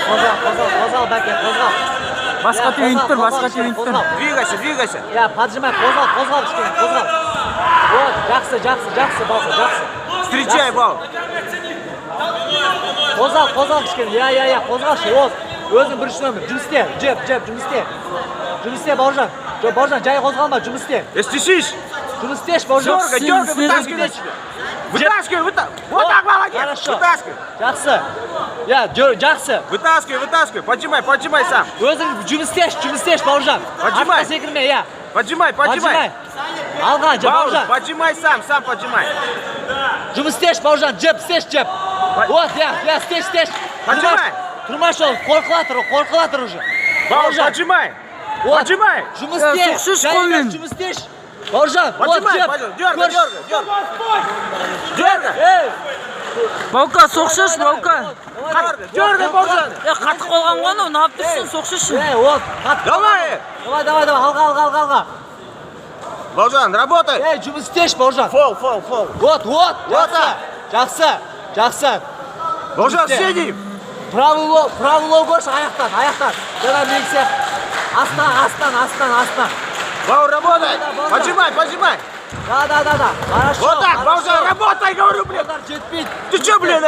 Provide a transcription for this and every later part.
Qo'zg'al, baka, qo'zg'al. Boshqa tiyinib tur, boshqa tiyinib tur. Двигайся. Ya, поджимай, qo'zg'al kichkina, qo'zg'al. Вот, жақсы, balqa, жақсы. Встречай, бал. Qo'zg'al kichkina. Ya, qo'zg'al, вот. O'zing birinchi nomer. Jum iste, jeb, jum iste. Jum iste, Borjan. Borjan, joy qo'zg'alma, jum iste. Стесись. Jum istesh, Borjan. Дергай, вытаскивай. Вот так, молодец. Хорошо. Вытаскивай. Жақсы. Ya, жақсы. Вытаскивай. Поджимай сам. O'zing jum istesh, Borjan. Поджимай. Ortga sekirma, ya. Поджимай. Alg'a, Borjan. Поджимай сам поджимай. Jum istesh, Borjan, jeb. Вот, ya, istesh. Поджимай. Turmash ol, qo'rqilatir уже. Borjan, поджимай. Вот. Поджимай. Jum istesh. So'xsiz qo'lin. Jum istesh. Borjan, Поджимай. Дергай. Ey! Bauka, so'xsiz, Bauka. Дергай, Borjan. Qattiq qolgan qani, ne yaptırsan so'xsiz. Ey, вот. Давай. Alg'a. Borjan, работай. Ey, jum istesh, Borjan. Фол. Вот. Жақсы. Borjan, сиди. Правый лоб больше, аяқтан. Давай, мексия. Астан. Бау, работай. Поджимай. Да. Хорошо. Вот так, Borjan, работай, говорю, блин. Жетпейді. Ты что, блин,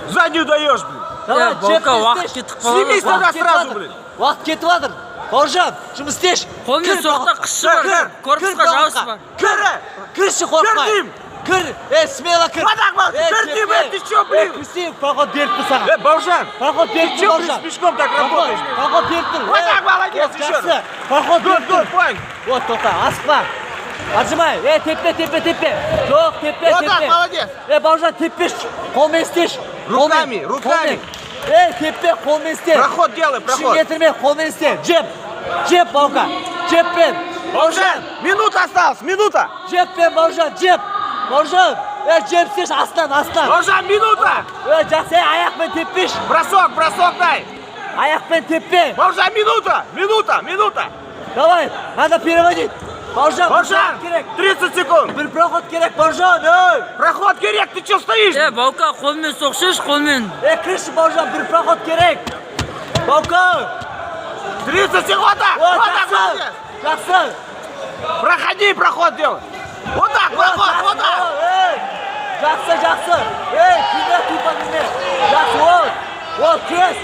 заднюю даешь, блин? Давай, Bauka, vaqt ketib qoldi. Сними тогда сразу, блин. Vaqt ketib жатыр. Borjan, jum istesh. Qo'lni so'qda qishi bor. Korpusga javsi bor. Kirishni qo'rqma. Kir, Dim. Kir. Ey, smelo kir. Вот так, Kir, Dim, ты что, блин? Kirsin, проход беріп тұр саған. Borjan, Проход беріп ты тұр, что, Borjan. пешком так работаешь? Проход беріп тұр. Вот так, молодец, еще Жақсы. раз. Проход беріп тұр. Понял. Вот, тоқта, асықпа. Поджимай. Ей, теппе. Жоқ, теппе. Вот так, молодец. Ей, Borjan, теппеш. Қолмен істеш. Руками. Ей, теппе, қолмен істе. Проход делай, Күшін проход. кетірме, қолмен істе. Жеп, Баука. Жеппен. Borjan, минута осталась, минута. Жеппен, Borjan, жеп. Borjan. Ей, жеп істеш, астан. Borjan, минута. Ей, жақсы, аяқпен теппеш. Бросок дай. Аяқпен теппе. Borjan, минута. Давай, надо переводить. Borjan, Borjan, 30 секунд. bir проход керек, Borjan. Ey! Проход керек, ты что стоишь? Bauka, qo'lmen so'xsiz, qo'lmen. Ey, kirish, Borjan, bir проход керек. Bauka! 30 секунд. Вот так, молодец. Жақсы. Проходи, проход делай. Вот так, проход, вот так. Ey! Жақсы. Ey, kimle. Жақсы, вот, кірес,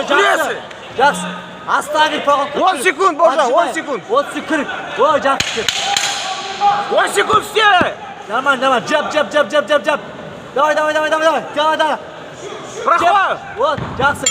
жақсы. Жақсы. Астаги проход. 10 секунд, Borjan, 10 секунд. 10 секунд. Ой, жақсы. 10 секунд все. Нормально. Жеп. Давай. Проход. Вот, жақсы.